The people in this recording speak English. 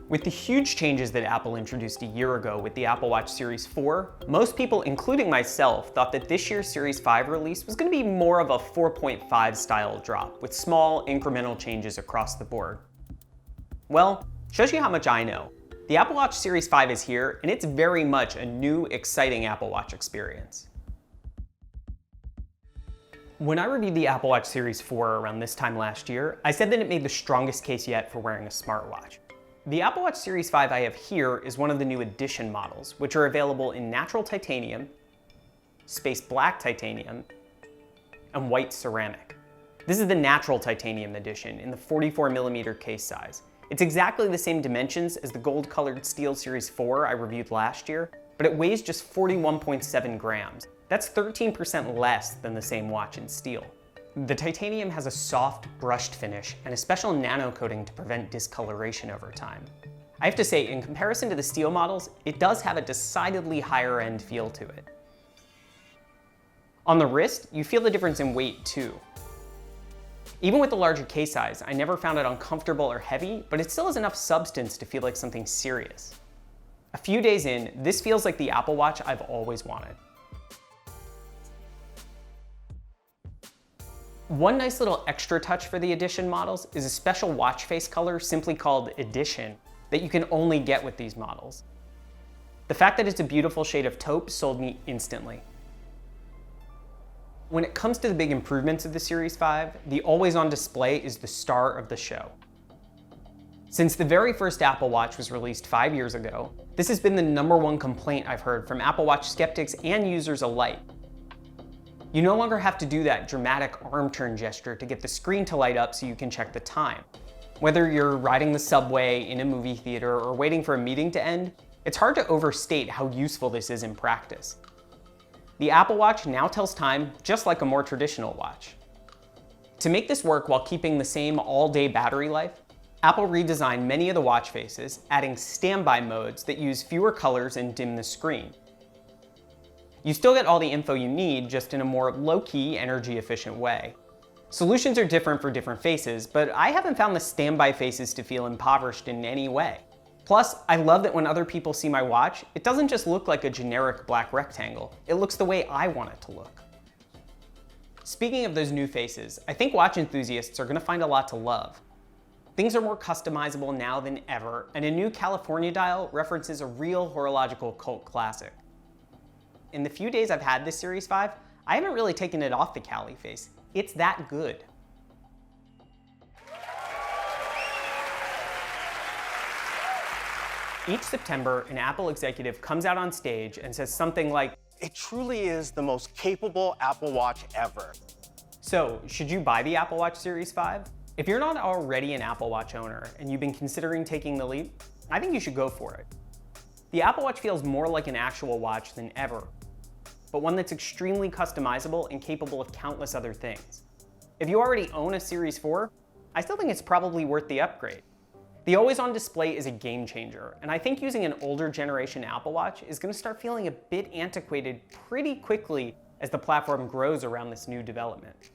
With the huge changes that Apple introduced a year ago with the Apple Watch Series 4, most people, including myself, thought that this year's Series 5 release was going to be more of a 4.5 style drop, with small incremental changes across the board. Well, shows you how much I know. The Apple Watch Series 5 is here, and it's very much a new, exciting Apple Watch experience. When I reviewed the Apple Watch Series 4 around this time last year, I said that it made the strongest case yet for wearing a smartwatch. The Apple Watch Series 5 I have here is one of the new edition models, which are available in natural titanium, space black titanium, and white ceramic. This is the natural titanium edition in the 44mm case size. It's exactly the same dimensions as the gold-colored steel Series 4 I reviewed last year, but it weighs just 41.7 grams. That's 13% less than the same watch in steel. The titanium has a soft, brushed finish and a special nano coating to prevent discoloration over time. I have to say, in comparison to the steel models, it does have a decidedly higher end feel to it. On the wrist, you feel the difference in weight too. Even with the larger case size, I never found it uncomfortable or heavy, but it still has enough substance to feel like something serious. A few days in, this feels like the Apple Watch I've always wanted. One nice little extra touch for the Edition models is a special watch face color simply called Edition that you can only get with these models. The fact that it's a beautiful shade of taupe sold me instantly. When it comes to the big improvements of the Series 5, the always-on display is the star of the show. Since the very first Apple Watch was released 5 years ago, this has been the #1 complaint I've heard from Apple Watch skeptics and users alike. You no longer have to do that dramatic arm turn gesture to get the screen to light up so you can check the time. Whether you're riding the subway, in a movie theater, or waiting for a meeting to end, it's hard to overstate how useful this is in practice. The Apple Watch now tells time just like a more traditional watch. To make this work while keeping the same all-day battery life, Apple redesigned many of the watch faces, adding standby modes that use fewer colors and dim the screen. You still get all the info you need, just in a more low-key, energy-efficient way. Solutions are different for different faces, but I haven't found the standby faces to feel impoverished in any way. Plus, I love that when other people see my watch, it doesn't just look like a generic black rectangle. It looks the way I want it to look. Speaking of those new faces, I think watch enthusiasts are going to find a lot to love. Things are more customizable now than ever, and a new California dial references a real horological cult classic. In the few days I've had this Series 5, I haven't really taken it off the Cali face. It's that good. Each September, an Apple executive comes out on stage and says something like, "It truly is the most capable Apple Watch ever." So, should you buy the Apple Watch Series 5? If you're not already an Apple Watch owner and you've been considering taking the leap, I think you should go for it. The Apple Watch feels more like an actual watch than ever, but one that's extremely customizable and capable of countless other things. If you already own a Series 4, I still think it's probably worth the upgrade. The always-on display is a game changer, and I think using an older generation Apple Watch is going to start feeling a bit antiquated pretty quickly as the platform grows around this new development.